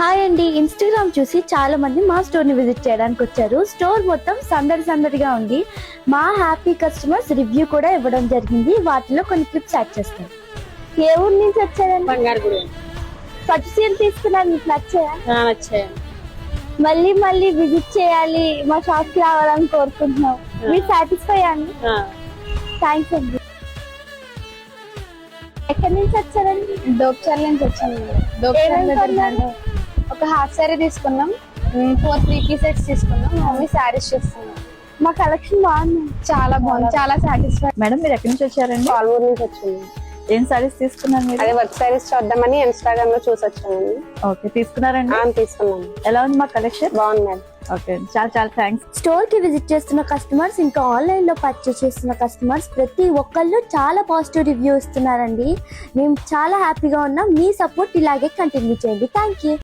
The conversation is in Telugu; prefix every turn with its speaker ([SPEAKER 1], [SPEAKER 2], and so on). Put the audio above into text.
[SPEAKER 1] హాయ్ అండి, ఇన్స్టాగ్రామ్ చూసి చాలా మంది మా స్టోర్ ని విజిట్ చేయడానికి వచ్చారు. స్టోర్ మొత్తం సందడిగా ఉంది. మా హ్యాపీ కస్టమర్స్ రివ్యూ కూడా ఇవ్వడం జరిగింది. వాటిలో కొన్ని క్లిప్స్ యాడ్ చేస్తాం. ఏ ఊరు నుంచి వచ్చారండి?
[SPEAKER 2] బంగారుగుడి.
[SPEAKER 1] పట్టు చీరలు తీసుకున్నారు, మీకు నచ్చాయా?
[SPEAKER 2] నచ్చాయి.
[SPEAKER 1] మళ్ళీ విజిట్ చేయాలి, మా షాప్ కి రావాలని కోరుకుంటున్నాం. మీరు సాటిస్ఫై అండి? థ్యాంక్స్ అండి. ఎక్కడి నుంచి వచ్చారండి?
[SPEAKER 3] దోప్చర్ల నుంచి వచ్చాను. ఒక హాఫ్ సారీ తీసుకున్నాం, 4 3 సెట్స్ తీసుకున్నాం. మా మమ్మీ శారీస్ చేస్తున్నాం.
[SPEAKER 1] మా కలెక్షన్ బాగుంది,
[SPEAKER 3] చాలా బాగుంది, చాలా సాటిస్ఫై.
[SPEAKER 4] మేడం మీరు ఎక్కడి నుంచి వచ్చారండి?
[SPEAKER 2] పాల్మూరు నుంచి వచ్చింది.
[SPEAKER 4] ఏం సారీస్ తీసుకున్నారు మీరు?
[SPEAKER 2] అదే వర్క్ సారీస్ చూద్దామని ఇన్స్టాగ్రామ్ లో చూసి వచ్చానండి.
[SPEAKER 4] ఓకే, తీసుకున్నారండి?
[SPEAKER 2] తీసుకున్నాను.
[SPEAKER 4] ఎలా ఉంది మా కలెక్షన్?
[SPEAKER 2] బాగుంది మేడం.
[SPEAKER 4] ఓకే, చాలా థ్యాంక్స్.
[SPEAKER 1] స్టోర్ కి విజిట్ చేస్తున్న కస్టమర్స్, ఇంకా ఆన్లైన్ లో పర్చేస్ చేస్తున్న కస్టమర్స్ ప్రతి ఒక్కళ్ళు చాలా పాజిటివ్ రివ్యూ ఇస్తున్నారండి. మేము చాలా హ్యాపీగా ఉన్నాం. మీ సపోర్ట్ ఇలాగే కంటిన్యూ చేయండి. Thank you.